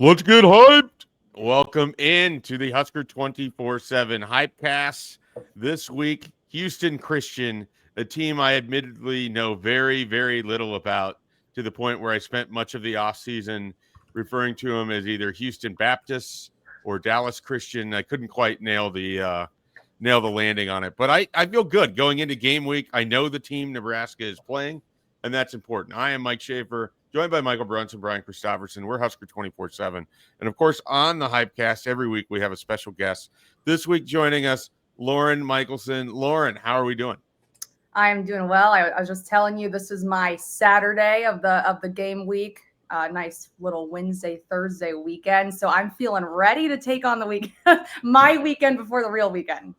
Let's get hyped. Welcome in to the Husker247 HypeCast. This week, Houston Christian, a team I admittedly know very, very little about, to the point where I spent much of the offseason referring to them as either Houston Baptists or Dallas Christian. I couldn't quite nail the landing on it, but I feel good going into game week. I know the team Nebraska is playing, and that's important. I am Mike Schaefer, joined by Michael Brunson, Brian Christopherson. We're Husker 24/7. And of course, on the HypeCast, every week we have a special guest. This week joining us, Lauren Michelson. Lauren, how are we doing? I am doing well. I was just telling you, this is my Saturday of the game week. Nice little Wednesday, Thursday weekend. So I'm feeling ready to take on the week, my weekend before the real weekend.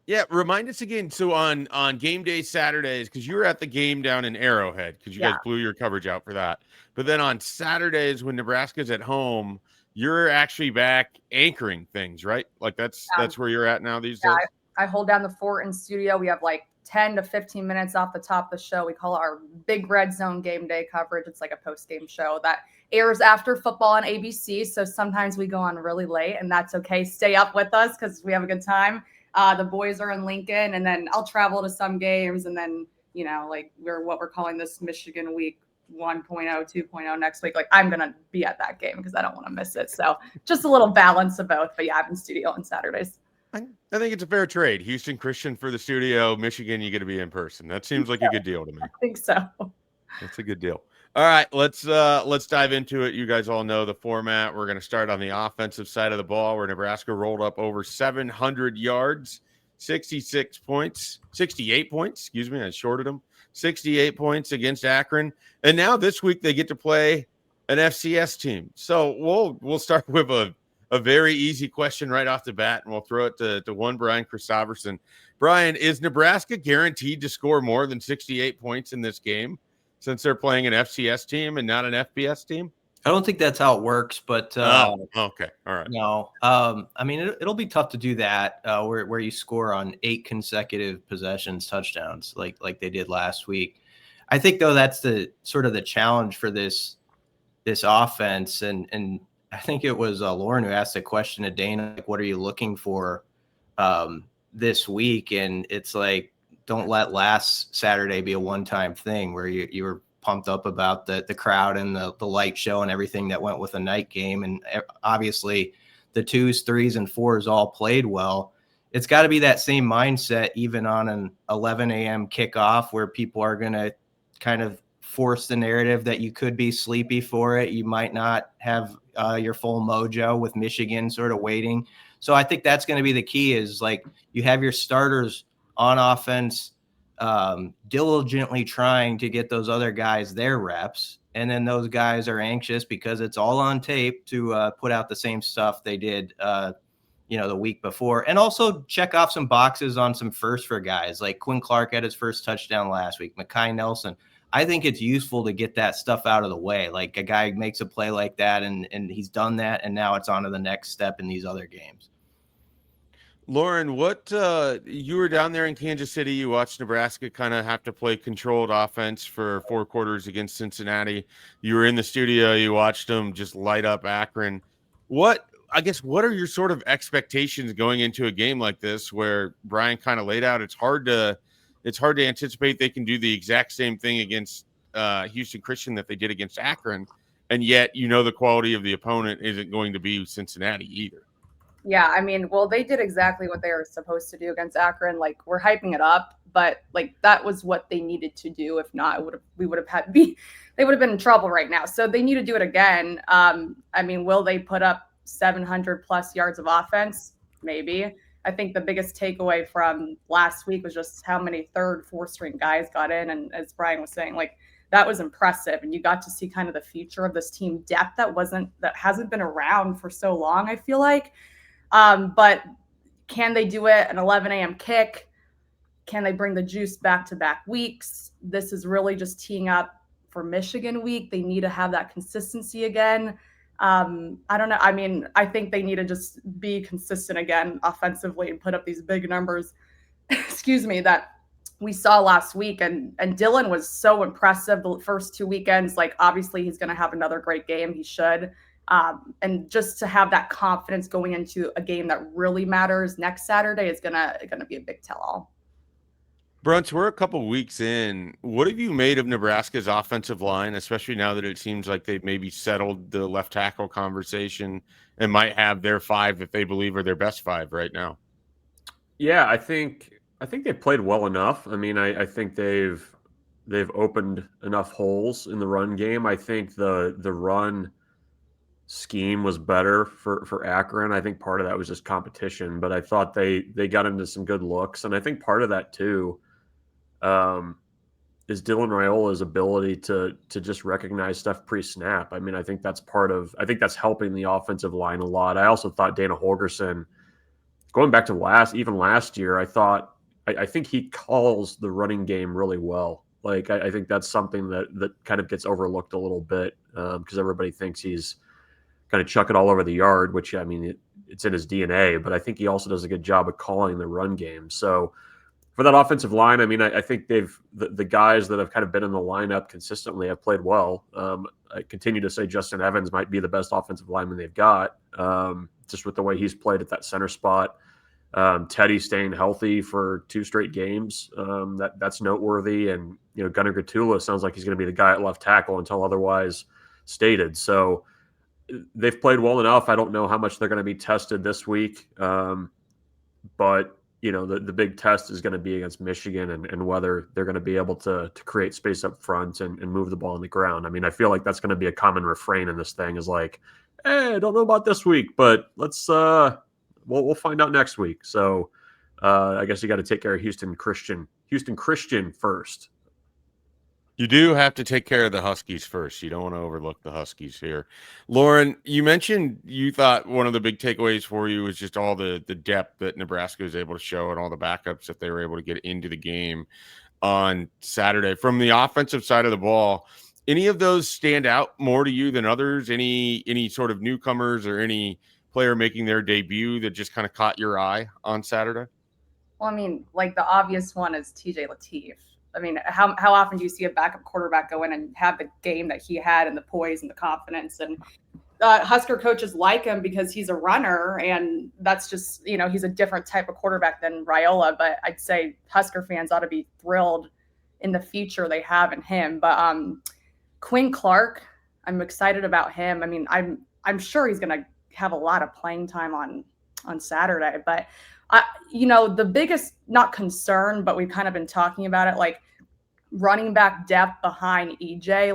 Yeah, remind us again. So on game day Saturdays, because you were at the game down in Arrowhead, because you guys blew your coverage out for that. But then on Saturdays when Nebraska's at home, you're actually back anchoring things, right? Like that's where you're at now these days. I hold down the fort in studio. We have like 10 to 15 minutes off the top of the show. We call it our Big Red Zone game day coverage. It's like a post-game show that airs after football on ABC. So sometimes we go on really late, and that's okay. Stay up with us because we have a good time. The boys are in Lincoln, and then I'll travel to some games, and then, like we're calling this Michigan week 1.0, 2.0 next week. Like I'm going to be at that game because I don't want to miss it. So just a little balance of both. But yeah, I'm in studio on Saturdays. I think it's a fair trade. Houston Christian for the studio, Michigan, you get to be in person. That seems like a good deal to me. I think so. That's a good deal. All right, let's dive into it. You guys all know the format. We're going to start on the offensive side of the ball, where Nebraska rolled up over 700 yards, 68 points. Excuse me, I shorted them. 68 points against Akron, and now this week they get to play an FCS team. So we'll start with a very easy question right off the bat, and we'll throw it to one Brian Christopherson. Brian, is Nebraska guaranteed to score more than 68 points in this game, since they're playing an FCS team and not an FBS team? I don't think that's how it works, but okay, all right. No, I mean it'll be tough to do that where you score on 8 consecutive possessions, touchdowns like they did last week. I think though that's the sort of the challenge for this offense, and I think it was Lauren who asked a question to Dana, like, what are you looking for this week? And it's like, don't let last Saturday be a one-time thing where you were pumped up about the crowd and the light show and everything that went with a night game. And obviously the 2s, 3s, and 4s all played well. It's got to be that same mindset, even on an 11 a.m. kickoff, where people are going to kind of force the narrative that you could be sleepy for it. You might not have your full mojo with Michigan sort of waiting. So I think that's going to be the key, is like you have your starters on offense diligently trying to get those other guys their reps, and then those guys are anxious because it's all on tape to put out the same stuff they did the week before, and also check off some boxes on some firsts for guys like Quinn Clark had his first touchdown last week, Mekhi Nelson. I think it's useful to get that stuff out of the way. Like a guy makes a play like that, and he's done that, and now it's on to the next step in these other games. Lauren, what you were down there in Kansas City. You watched Nebraska kind of have to play controlled offense for 4 quarters against Cincinnati. You were in the studio. You watched them just light up Akron. What are your sort of expectations going into a game like this, where Brian kind of laid out? It's hard to anticipate they can do the exact same thing against Houston Christian that they did against Akron, and yet the quality of the opponent isn't going to be Cincinnati either. Yeah, I mean, well, they did exactly what they were supposed to do against Akron. Like, we're hyping it up, but like that was what they needed to do. If not, they would have been in trouble right now. So they need to do it again. I mean, will they put up 700 plus yards of offense? Maybe. I think the biggest takeaway from last week was just how many 3rd, 4th string guys got in. And as Brian was saying, like, that was impressive. And you got to see kind of the future of this team depth that hasn't been around for so long, I feel like. But can they do it an 11 a.m. kick? Can they bring the juice back-to-back weeks? This is really just teeing up for Michigan week. They need to have that consistency again. I don't know. I mean, I think they need to just be consistent again offensively and put up these big numbers, that we saw last week. And Dylan was so impressive the first 2 weekends. Like, obviously he's going to have another great game. He should. And just to have that confidence going into a game that really matters next Saturday is gonna be a big tell-all. Bruns, we're a couple weeks in. What have you made of Nebraska's offensive line, especially now that it seems like they've maybe settled the left tackle conversation and might have their 5 that they believe are their best 5 right now? Yeah, I think they've played well enough. I mean, I think they've opened enough holes in the run game. I think the run scheme was better for Akron. I think part of that was just competition, but I thought they got into some good looks, and I think part of that too is Dylan Raiola's ability to just recognize stuff pre-snap. I mean, I think that's helping the offensive line a lot. I also thought Dana Holgerson, going back to last year, I think he calls the running game really well. Like I think that's something that kind of gets overlooked a little bit because everybody thinks he's kind of chuck it all over the yard, which I mean it's in his DNA. But I think he also does a good job of calling the run game. So for that offensive line, I mean, I think the guys that have kind of been in the lineup consistently have played well. I continue to say Justin Evans might be the best offensive lineman they've got, just with the way he's played at that center spot. Teddy staying healthy for 2 straight games, that's noteworthy. And Gunnar Gatula sounds like he's going to be the guy at left tackle until otherwise stated. So they've played well enough. I don't know how much they're going to be tested this week, but the big test is going to be against Michigan and whether they're going to be able to create space up front and move the ball on the ground. I mean, I feel like that's going to be a common refrain in this thing is like, hey, I don't know about this week, but let's we'll find out next week. So I guess you got to take care of Houston Christian first. You do have to take care of the Huskies first. You don't want to overlook the Huskies here. Lauren, you mentioned you thought one of the big takeaways for you was just all the depth that Nebraska was able to show and all the backups that they were able to get into the game on Saturday. From the offensive side of the ball, any of those stand out more to you than others? Any sort of newcomers or any player making their debut that just kind of caught your eye on Saturday? Well, I mean, like the obvious one is TJ Lateef. I mean, how often do you see a backup quarterback go in and have the game that he had and the poise and the confidence? And Husker coaches like him because he's a runner, and that's just, he's a different type of quarterback than Raiola. But I'd say Husker fans ought to be thrilled in the future they have in him. But Quinn Clark, I'm excited about him. I mean, I'm sure he's going to have a lot of playing time on Saturday. But the biggest, not concern, but we've kind of been talking about it, like running back depth behind EJ,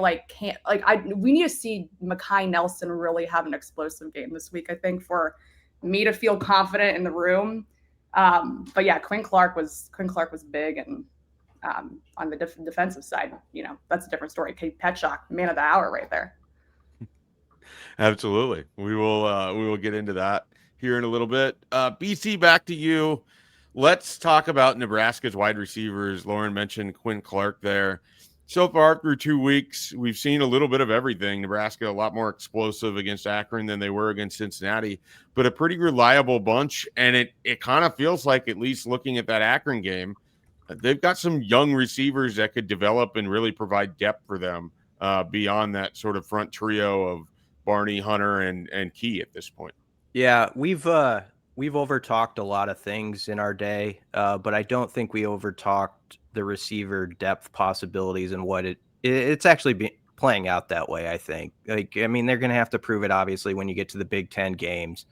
we need to see Mekhi Nelson really have an explosive game this week, I think, for me to feel confident in the room. But yeah, Quinn Clark was big, and on the defensive side, that's a different story. Kate Petchak, man of the hour right there. Absolutely. We will get into that here in a little bit. BC, back to you. Let's talk about Nebraska's wide receivers. Lauren mentioned Quinn Clark there. So far through 2 weeks, we've seen a little bit of everything. Nebraska a lot more explosive against Akron than they were against Cincinnati, but a pretty reliable bunch. And it kind of feels like, at least looking at that Akron game, they've got some young receivers that could develop and really provide depth for them beyond that sort of front trio of Barney, Hunter, and Key at this point. Yeah, we've overtalked a lot of things in our day, but I don't think we overtalked the receiver depth possibilities and what it's actually playing out that way. I think, they're going to have to prove it obviously when you get to the Big Ten games,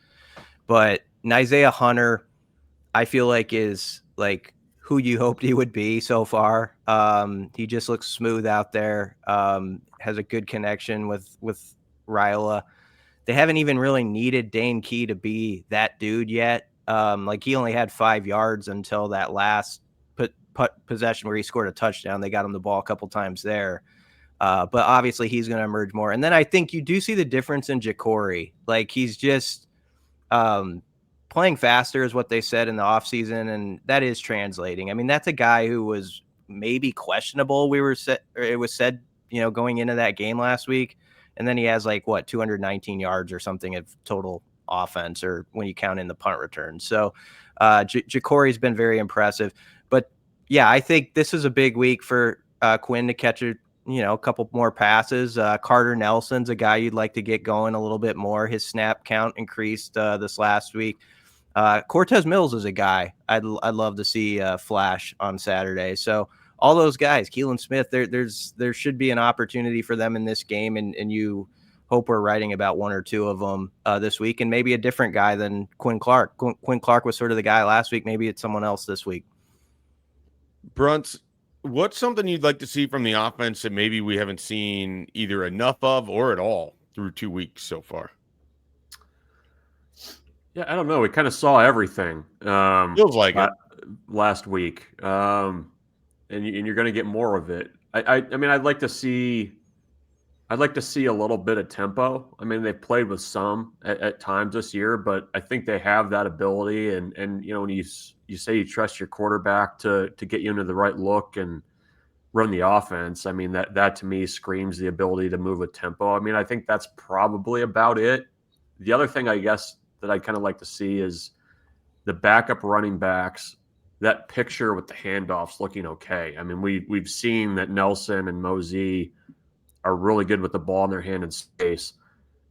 but Isaiah Hunter, I feel like is like who you hoped he would be so far. He just looks smooth out there. Has a good connection with Raiola. They haven't even really needed Dane Key to be that dude yet. He only had 5 yards until that last possession where he scored a touchdown. They got him the ball a couple times there. But obviously he's going to emerge more. And then I think you do see the difference in Ja'Cory. He's just playing faster is what they said in the offseason, and that is translating. I mean, that's a guy who was maybe questionable. It was said, going into that game last week. And then he has 219 yards or something of total offense, or when you count in the punt return. So Ja'Cory's been very impressive. But yeah, I think this is a big week for Quinn to catch a a couple more passes. Carter Nelson's a guy you'd like to get going a little bit more. His snap count increased this last week. Cortez Mills is a guy I'd love to see flash on Saturday. So all those guys, Keelan Smith, there should be an opportunity for them in this game, and you hope we're writing about one or two of them this week, and maybe a different guy than Quinn Clark. Quinn Clark was sort of the guy last week. Maybe it's someone else this week. Brunts, what's something you'd like to see from the offense that maybe we haven't seen either enough of or at all through 2 weeks so far? Yeah, I don't know. We kind of saw everything. Feels like it. Last week, and you're going to get more of it. I mean, I'd like to see a little bit of tempo. I mean, they've played with some at times this year, but I think they have that ability. And when you say you trust your quarterback to get you into the right look and run the offense, I mean, that to me screams the ability to move with tempo. I mean, I think that's probably about it. The other thing, I guess, that I kind of like to see is the backup running backs, that picture with the handoffs looking okay. I mean, we've seen that Nelson and Mosey are really good with the ball in their hand in space.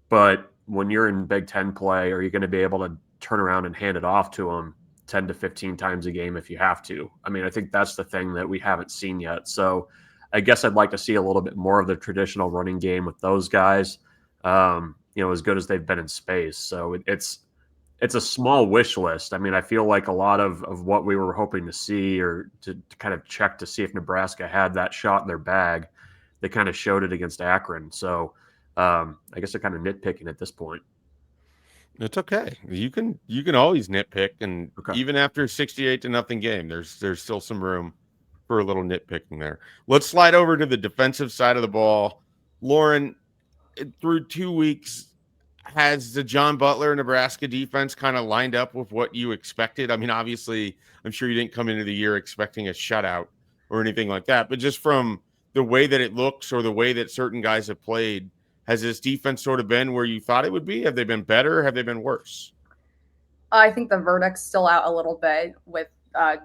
But when you're in Big Ten play, are you going to be able to turn around and hand it off to them 10 to 15 times a game if you have to? I mean, I think that's the thing that we haven't seen yet. So I guess I'd like to see a little bit more of the traditional running game with those guys, as good as they've been in space. So it's a small wish list. I mean, I feel like a lot of what we were hoping to see, or to kind of check to see if Nebraska had that shot in their bag, they kind of showed it against Akron. So I guess they're kind of nitpicking at this point. It's okay. You can always nitpick, and Okay. even after a 68-0 game, there's still some room for a little nitpicking there. Let's slide over to the defensive side of the ball. Lauren, through 2 weeks, has the John Butler Nebraska defense kind of lined up with what you expected? I mean, obviously, I'm sure you didn't come into the year expecting a shutout or anything like that, but just from the way that it looks or the way that certain guys have played, has this defense sort of been where you thought it would be? Have they been better? Have they been worse? I think the verdict's still out a little bit with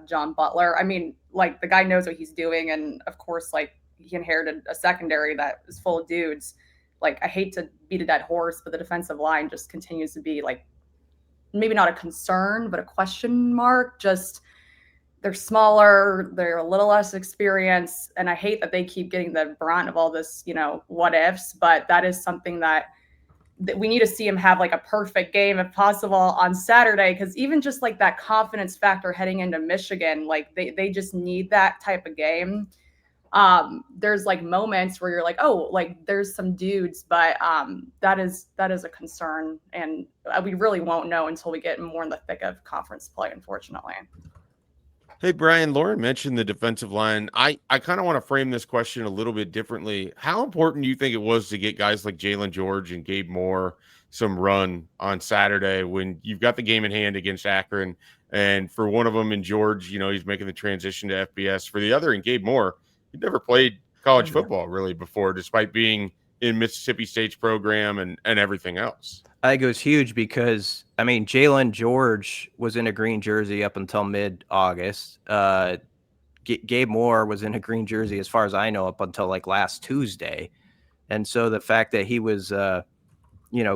John Butler. I mean, like, the guy knows what he's doing, and of course, like, he inherited a secondary that is full of dudes. Like, I hate to beat a dead horse, but the defensive line just continues to be, like, maybe not a concern, but a question mark. Just, they're smaller, they're a little less experienced, and I hate that they keep getting the brunt of all this, what ifs, but that is something that we need to see him have, like, a perfect game if possible on Saturday, because even just, like, that confidence factor heading into Michigan, like, they just need that type of game. There's, like, moments where you're like, oh, like, there's some dudes, but that is a concern, and we really won't know until we get more in the thick of conference play, unfortunately. Hey, Brian, Lauren mentioned the defensive line. I kind of want to frame this question a little bit differently. How important do you think it was to get guys like Jalen George and Gabe Moore some run on Saturday when you've got the game in hand against Akron? And for one of them, in George, he's making the transition to FBS. For the other, in Gabe Moore, he'd never played college football really before, despite being in Mississippi State's program and everything else. I think it was huge because, I mean, Jalen George was in a green jersey up until mid-August. Gabe Moore was in a green jersey, as far as I know, up until like last Tuesday. And so the fact that he was,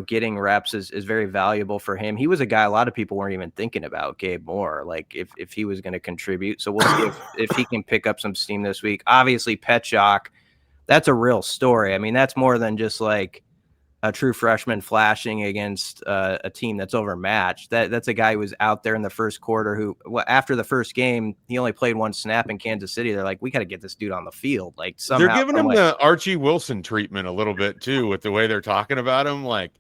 getting reps is very valuable for him. He was a guy a lot of people weren't even thinking about, Gabe Moore, like if he was going to contribute. So we'll see if he can pick up some steam this week. Obviously, Petchak, that's a real story. I mean, that's more than just like a true freshman flashing against a team that's overmatched. That's a guy who was out there in the first quarter who, after the first game, he only played one snap in Kansas City. They're like, we got to get this dude on the field. Like, somehow, they're giving him the Archie Wilson treatment a little bit too, with the way they're talking about him. Like,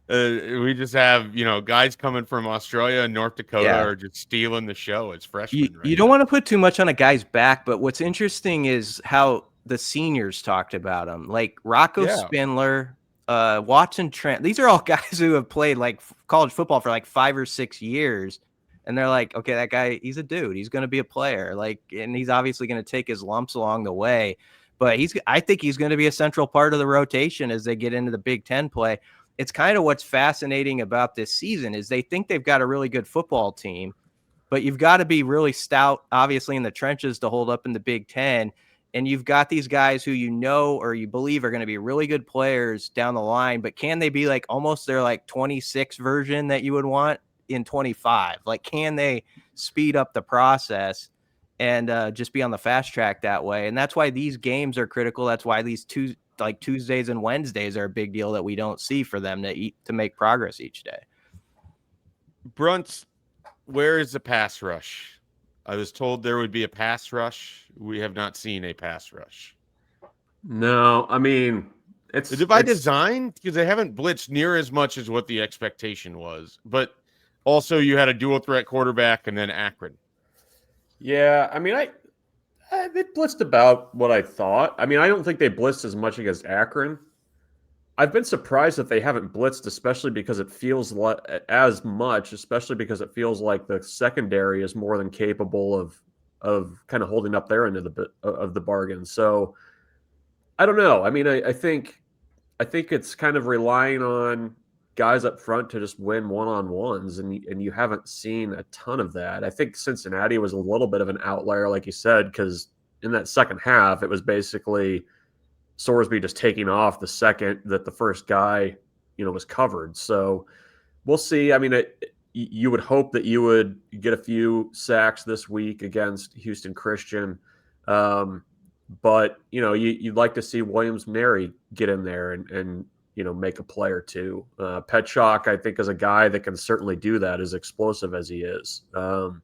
we just have, guys coming from Australia and North Dakota are just stealing the show as freshmen. You don't want to put too much on a guy's back, but what's interesting is how the seniors talked about him. Like Rocco Spindler, Watson Trent, these are all guys who have played like college football for like 5 or 6 years. And they're like, okay, that guy, he's a dude. He's going to be a player. Like, and he's obviously going to take his lumps along the way, but I think he's going to be a central part of the rotation as they get into the Big Ten play. It's kind of what's fascinating about this season is they think they've got a really good football team, but you've got to be really stout, obviously, in the trenches to hold up in the Big Ten. and you've got these guys who you know or you believe are going to be really good players down the line, but can they be like almost their like 26 version that you would want in 25? Like, can they speed up the process and just be on the fast track that way? And that's why these games are critical. That's why these Tuesdays and Wednesdays are a big deal that we don't see for them to make progress each day. Brunt, where is the pass rush? I was told there would be a pass rush. We have not seen a pass rush. No, I mean, Is it by design? Because they haven't blitzed near as much as what the expectation was. But also you had a dual threat quarterback and then Akron. Yeah, I mean, they blitzed about what I thought. I mean, I don't think they blitzed as much against Akron. I've been surprised that they haven't blitzed, especially because it feels like especially because it feels like the secondary is more than capable of kind of holding up their end of the bargain. So I don't know. I mean, I think it's kind of relying on guys up front to just win one-on-ones, and you haven't seen a ton of that. I think Cincinnati was a little bit of an outlier, like you said, because in that second half, it was basically Sorsby just taking off the second that the first guy, was covered. So we'll see. I mean, you would hope that you would get a few sacks this week against Houston Christian. But, you'd like to see Williams-Nary get in there and make a play or two. Petchak, I think, is a guy that can certainly do that, as explosive as he is. Cam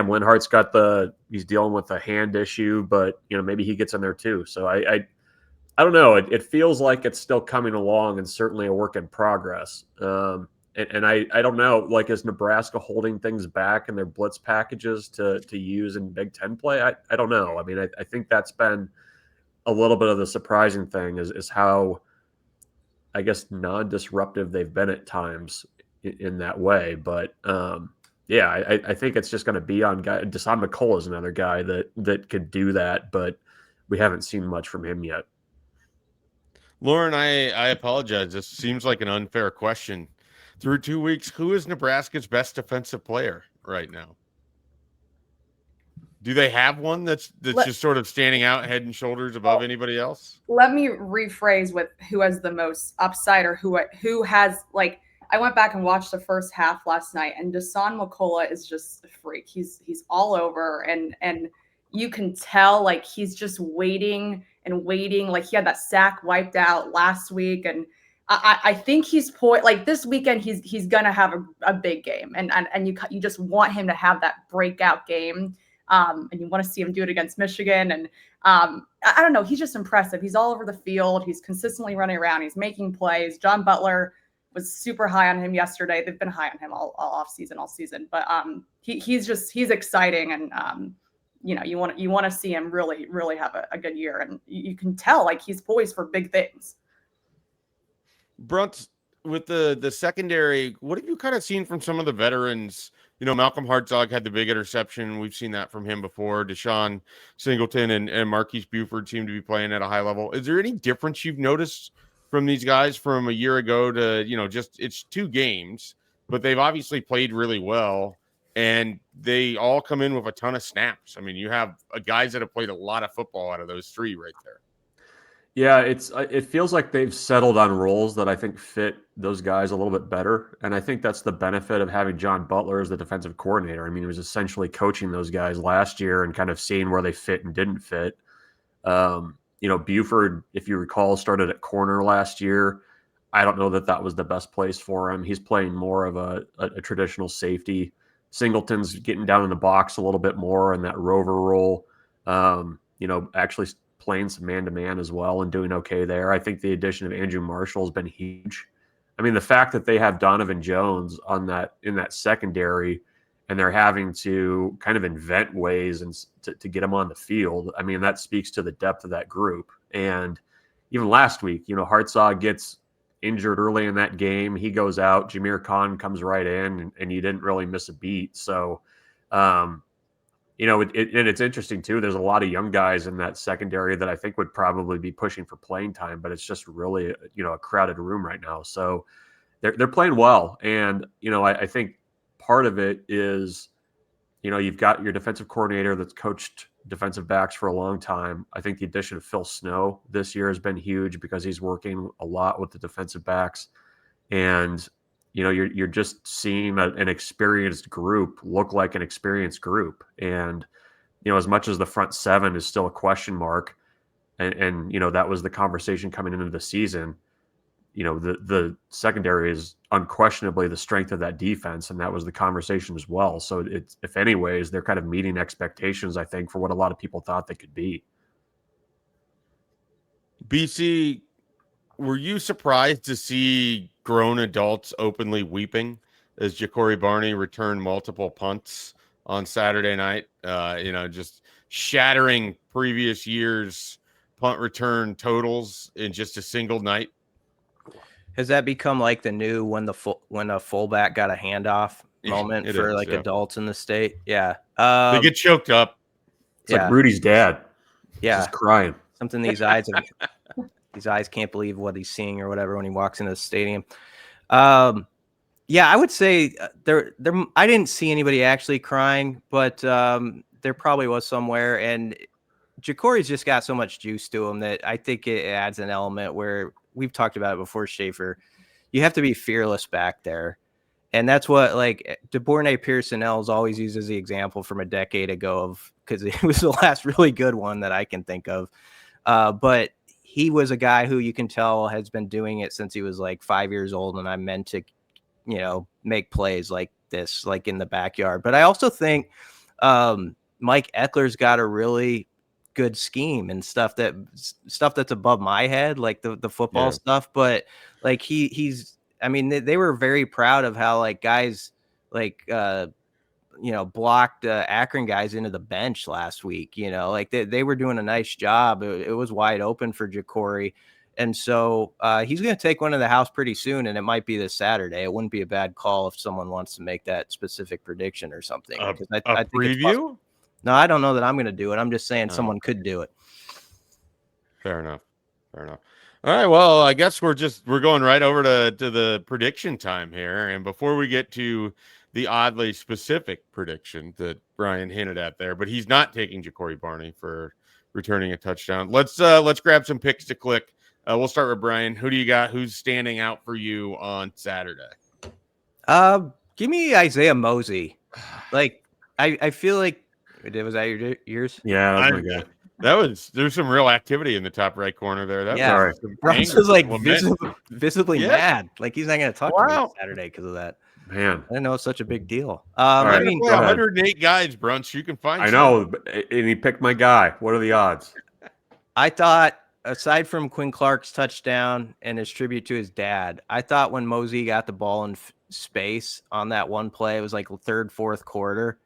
Linhart's he's dealing with a hand issue, but, maybe he gets in there too. So I don't know. It feels like it's still coming along and certainly a work in progress. And I don't know, like, is Nebraska holding things back in their blitz packages to use in Big Ten play? I don't know. I mean, I think that's been a little bit of the surprising thing is how, I guess, non-disruptive they've been at times in that way. But yeah, I think it's just going to be on guy. Deshaun McCullough is another guy that could do that, but we haven't seen much from him yet. Lauren, I apologize. This seems like an unfair question. Through 2 weeks, who is Nebraska's best defensive player right now? Do they have one that's just sort of standing out head and shoulders above anybody else? Let me rephrase with who has the most upside, or who has, like, I went back and watched the first half last night, and Deshaun McCullough is just a freak. He's all over, and you can tell, like, he's just waiting and waiting. Like, he had that sack wiped out last week, and I think he's like this weekend he's gonna have a big game, and you just want him to have that breakout game, and you want to see him do it against Michigan. And I don't know, he's just impressive. He's all over the field. He's consistently running around. He's making plays. John Butler was super high on him yesterday. They've been high on him all season. But he's exciting, and you want to see him really have a good year, and you can tell, like, he's poised for big things. Brunt, with the secondary, what have you kind of seen from some of the veterans? Malcolm Hartzog had the big interception. We've seen that from him before. Deshaun Singleton and Marquise Buford seem to be playing at a high level. Is there any difference you've noticed from these guys from a year ago to, just it's 2 games, but they've obviously played really well, and they all come in with a ton of snaps. I mean, you have guys that have played a lot of football out of those 3 right there. Yeah, it feels like they've settled on roles that I think fit those guys a little bit better. And I think that's the benefit of having John Butler as the defensive coordinator. I mean, he was essentially coaching those guys last year and kind of seeing where they fit and didn't fit. Buford, if you recall, started at corner last year. I don't know that was the best place for him. He's playing more of a traditional safety. Singleton's getting down in the box a little bit more in that rover role. Actually playing some man-to-man as well and doing okay there. I think the addition of Andrew Marshall has been huge. I mean, the fact that they have Donovan Jones in that secondary, and they're having to kind of invent ways and to get him on the field, I mean, that speaks to the depth of that group. And even last week, Hartzog gets injured early in that game. He goes out. Jameer Khan comes right in, and you didn't really miss a beat. So, and it's interesting too. There's a lot of young guys in that secondary that I think would probably be pushing for playing time, but it's just really, a crowded room right now. So they're playing well. And, I think part of it is, you've got your defensive coordinator that's coached defensive backs for a long time. I think the addition of Phil Snow this year has been huge because he's working a lot with the defensive backs. And, you're just seeing an experienced group look like an experienced group. And, as much as the front seven is still a question mark, and that was the conversation coming into the season, the secondary is unquestionably the strength of that defense, and that was the conversation as well. So it's, if anyways, they're kind of meeting expectations, I think, for what a lot of people thought they could be. BC, were you surprised to see grown adults openly weeping as Ja'Cory Barney returned multiple punts on Saturday night? Just shattering previous year's punt return totals in just a single night. Has that become like the new when a fullback got a handoff moment for adults in the state? Yeah. They get choked up. It's like Rudy's dad. Yeah. Just crying. Something these eyes can't believe what he's seeing or whatever when he walks into the stadium. I would say there I didn't see anybody actually crying, but there probably was somewhere. And Ja'Cory's just got so much juice to him that I think it adds an element where we've talked about it before, Schaefer. You have to be fearless back there. And that's what DeBournay Pearsonell's always used as the example from a decade ago because it was the last really good one that I can think of. But he was a guy who you can tell has been doing it since he was 5 years old. And I meant to, make plays like this, in the backyard. But I also think Mike Eckler's got a really good scheme and stuff that's above my head, like the football stuff. But they were very proud of how guys blocked Akron guys into the bench last week. They were doing a nice job. It was wide open for Ja'Cory. And so he's going to take one to the house pretty soon, and it might be this Saturday. It wouldn't be a bad call if someone wants to make that specific prediction or something. A think preview? No, I don't know that I'm going to do it. I'm just saying someone could do it. Fair enough. All right. Well, I guess we're going right over to the prediction time here. And before we get to the oddly specific prediction that Brian hinted at there, but he's not taking Ja'Cory Barney for returning a touchdown. Let's grab some picks to click. We'll start with Brian. Who do you got? Who's standing out for you on Saturday? Give me Isaiah Mosey. I feel like, was that yours? Yeah, that was my guy. There's some real activity in the top right corner there. Russ was visibly mad. He's not going to talk to me Saturday because of that. Man, I didn't know it's such a big deal. I mean, 108 guys, Brunch. You can find. I know, and he picked my guy. What are the odds? I thought, aside from Quinn Clark's touchdown and his tribute to his dad, I thought when Mosey got the ball in space on that one play, it was third, fourth quarter,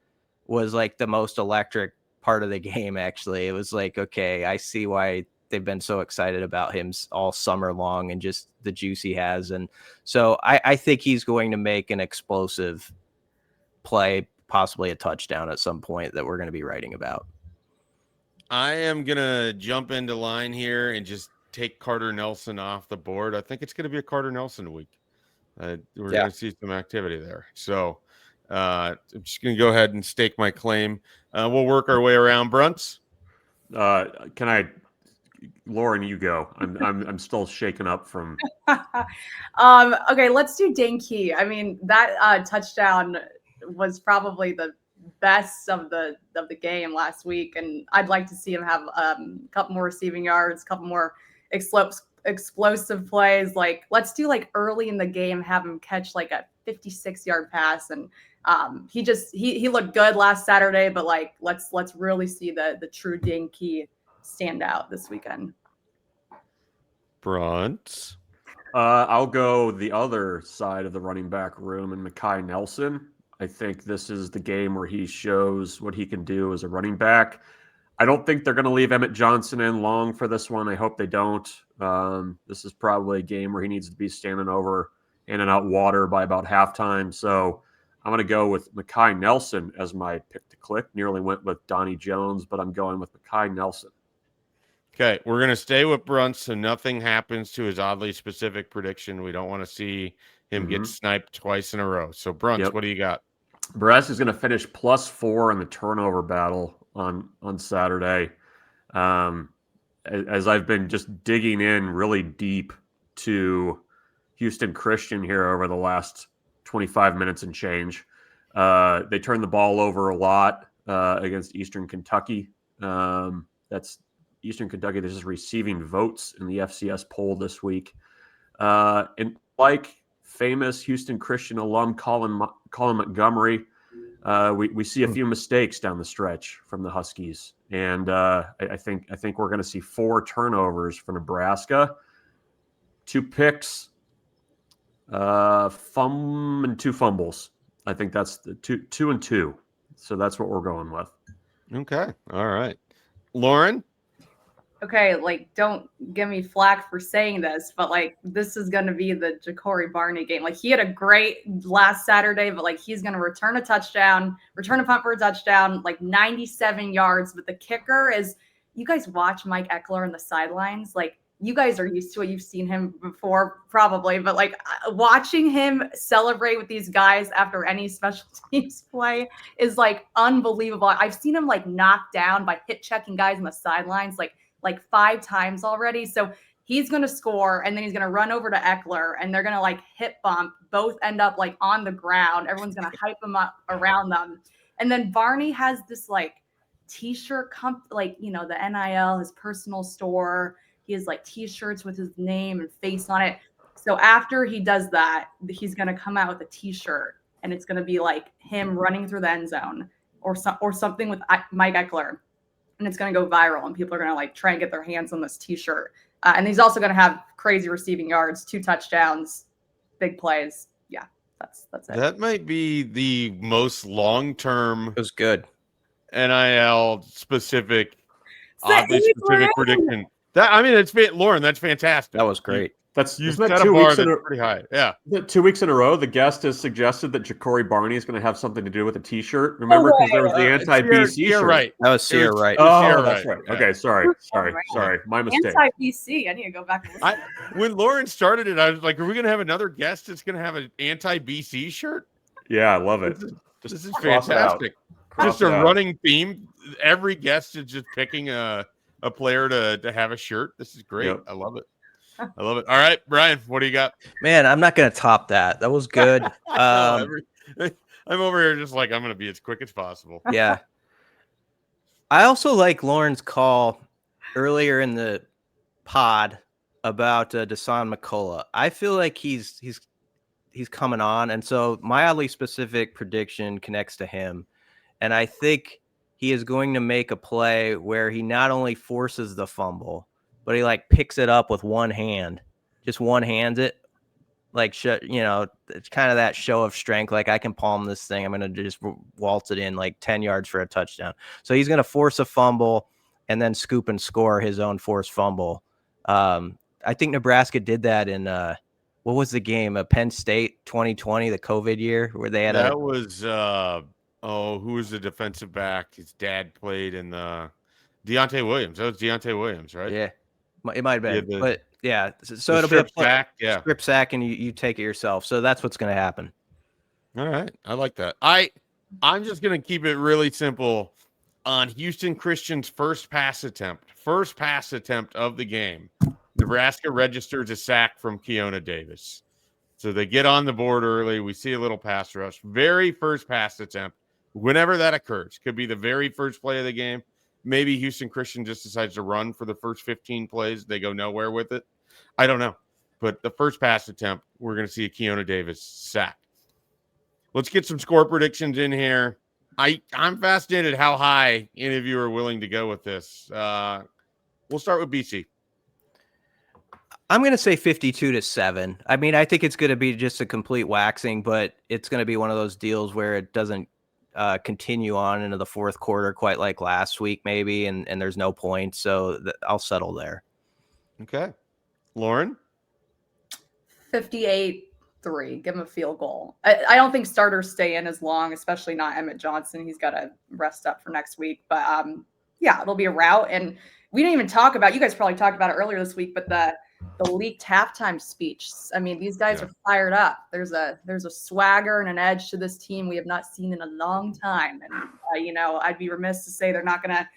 was the most electric part of the game. Actually, it was okay, I see why they've been so excited about him all summer long and just the juice he has. And so I think he's going to make an explosive play, possibly a touchdown at some point that we're going to be writing about. I am going to jump into line here and just take Carter Nelson off the board. I think it's going to be a Carter Nelson week. We're going to see some activity there. So I'm just going to go ahead and stake my claim. We'll work our way around. Brunts? Lauren, you go. I'm still shaken up from. Okay, let's do Dane Key. I mean, that touchdown was probably the best of the game last week, and I'd like to see him have a couple more receiving yards, a couple more explosive plays. Let's do early in the game, have him catch a 56-yard pass, and he looked good last Saturday, but let's really see the true Dane Key stand out this weekend. Brunt. I'll go the other side of the running back room and Mekhi Nelson. I think this is the game where he shows what he can do as a running back. I don't think they're going to leave Emmett Johnson in long for this one. I hope they don't. This is probably a game where he needs to be standing over in and out water by about halftime. So I'm going to go with Mekhi Nelson as my pick to click. Nearly went with Donnie Jones, but I'm going with Mekhi Nelson. Okay, we're going to stay with Brunt so nothing happens to his oddly specific prediction. We don't want to see him get sniped twice in a row. So, Brunt, what do you got? Bress is going to finish +4 in the turnover battle on Saturday. As I've been just digging in really deep to Houston Christian here over the last 25 minutes and change. They turned the ball over a lot against Eastern Kentucky. That's Eastern Kentucky. This is receiving votes in the FCS poll this week. And like famous Houston Christian alum Colin Montgomery, we see a few mistakes down the stretch from the Huskies, and I think we're going to see 4 turnovers for Nebraska, 2 picks, and 2 fumbles. I think that's the 2 and 2. So that's what we're going with. Okay. All right. Lauren? Okay, like, don't give me flack for saying this, but like, this is going to be the Ja'Cory Barney game. Like, he had a great last Saturday, but like, he's going to return a punt for a touchdown, like 97 yards. But the kicker is, you guys watch Mike Eckler on the sidelines. Like, you guys are used to it. You've seen him before, probably, but like, watching him celebrate with these guys after any special teams play is like unbelievable. I've seen him like knocked down by hit checking guys on the sidelines, like 5 times already. So he's going to score, and then he's going to run over to Eckler, and they're going to like hip bump, both end up like on the ground. Everyone's going to hype them up around them. And then Barney has this like t-shirt like, you know, the NIL, his personal store. He has like t-shirts with his name and face on it. So after he does that, he's going to come out with a t-shirt, and it's going to be like him running through the end zone or something with Mike Eckler. And it's going to go viral, and people are going to like try and get their hands on this t-shirt. And he's also going to have crazy receiving yards, 2 touchdowns, big plays. Yeah, that's it. That might be the most long-term It was good. NIL specific, oddly specific prediction. Lauren, that's isn't That was great. You've Isn't that set a 2 bar weeks that's pretty high. Yeah. 2 weeks in a row, the guest has suggested that Ja'Cory Barney is going to have something to do with a T-shirt. Remember, because there was the anti-BC You're shirt. right. That was Sierra Wright. Oh, that's right. Yeah. Okay, sorry. My mistake. Anti-BC. I need to go back and listen. When Lauren started it, I was like, are we going to have another guest that's going to have an anti-BC shirt? Yeah, I love it. This is cross it out. fantastic. Cross Just it a out. running theme. Every guest is just picking a player to have a shirt. This is great. Yep. I love it. All right, Brian, what do you got? Man, I'm not going to top that. That was good. I'm over here just like, I'm going to be as quick as possible. Yeah. I also like Lauren's call earlier in the pod about Dasan McCullough. I feel like he's coming on, and so my oddly specific prediction connects to him. And I think he is going to make a play where he not only forces the fumble, but he like picks it up with one hand, just one hands it. Like, it's kind of that show of strength. Like, I can palm this thing. I'm going to just waltz it in like 10 yards for a touchdown. So he's going to force a fumble and then scoop and score his own forced fumble. I think Nebraska did that in, what was the game? Penn State 2020, the COVID year, where they had was, who was the defensive back? His dad played in the Deontay Williams. That was Deontay Williams, right? Yeah, it might have been. Yeah, but yeah, so it'll strip be a sack. Yeah. strip sack, and you take it yourself. So that's what's going to happen. All right. I like that. I'm just going to keep it really simple on Houston Christian's first pass attempt of the game. Nebraska registers a sack from Keona Davis. So they get on the board early. We see a little pass rush. Very first pass attempt, whenever that occurs. Could be the very first play of the game. Maybe Houston Christian just decides to run for the first 15 plays. They go nowhere with it. I don't know. But the first pass attempt, we're going to see a Keona Davis sack. Let's get some score predictions in here. I'm fascinated how high any of you are willing to go with this. We'll start with BC. I'm going to say 52-7. I mean, I think it's going to be just a complete waxing, but it's going to be one of those deals where it doesn't continue on into the fourth quarter quite like last week maybe, and there's no point. So I'll settle there. Okay. Lauren? 58-3. Give him a field goal. I don't think starters stay in as long, especially not Emmett Johnson. He's got to rest up for next week. But yeah, it'll be a rout. And we didn't even talk about, you guys probably talked about it earlier this week, but the leaked halftime speech. I mean, these guys are fired up. There's a swagger and an edge to this team we have not seen in a long time. And you know, I'd be remiss to say they're not going to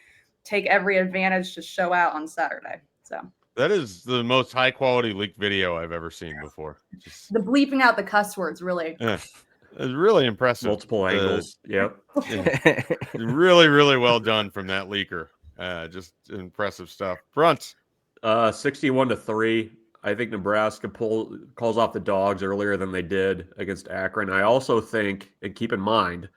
take every advantage to show out on Saturday. So that is the most high quality leaked video I've ever seen before. Just the bleeping out the cuss words really. It's really impressive. Multiple angles. Yep. Yeah. Really, really well done from that leaker. Just impressive stuff. Brunt. 61-3. I think Nebraska calls off the Dogs earlier than they did against Akron. I also think, and keep in mind,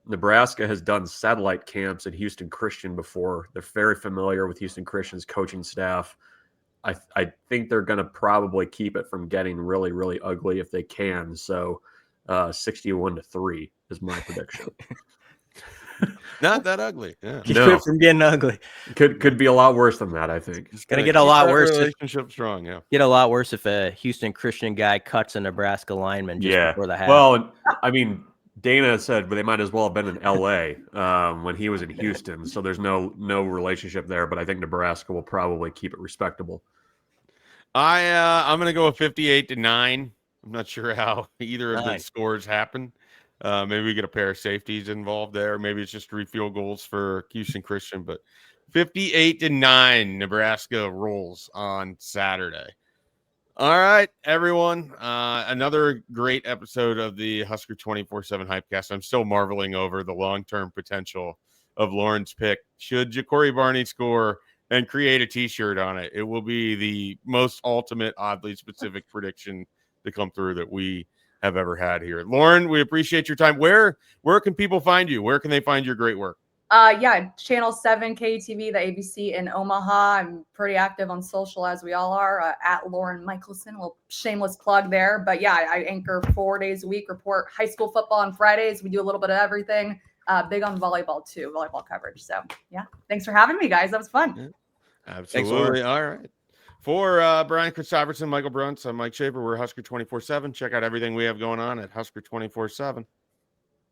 Nebraska has done satellite camps at Houston Christian before. They're very familiar with Houston Christian's coaching staff. I think they're going to probably keep it from getting really, really ugly if they can. So 61-3 is my prediction. Not that ugly. Yeah. Keep it from getting ugly. Could be a lot worse than that, I think. It's gonna get a lot worse. Relationship strong, yeah. Get a lot worse if a Houston Christian guy cuts a Nebraska lineman just before the half. Well, I mean, Dana said, but they might as well have been in LA when he was in Houston. So there's no relationship there. But I think Nebraska will probably keep it respectable. I'm gonna go with 58-9. I'm not sure how either of the scores happen. Maybe we get a pair of safeties involved there. Maybe it's just 3 field goals for Houston Christian, but 58-9, Nebraska rolls on Saturday. All right, everyone. Another great episode of the Husker 24/7 HypeCast. I'm still marveling over the long-term potential of Lauren's pick. Should Ja'Cory Barney score and create a T-shirt on it, it will be the most ultimate, oddly specific prediction to come through that we have ever had here. Lauren, we appreciate your time. Where can people find you? Where can they find your great work? Channel 7 KETV, the ABC in Omaha. I'm pretty active on social, as we all are, at Lauren Michelson. A little shameless plug there. But yeah, I anchor 4 days a week, report high school football on Fridays. We do a little bit of everything. Big on volleyball too, volleyball coverage. So yeah, thanks for having me, guys. That was fun. Yeah, absolutely. All right. For Brian Christopherson, Michael Bruntz, I'm Mike Schaefer. We're Husker 24/7. Check out everything we have going on at Husker 24/7.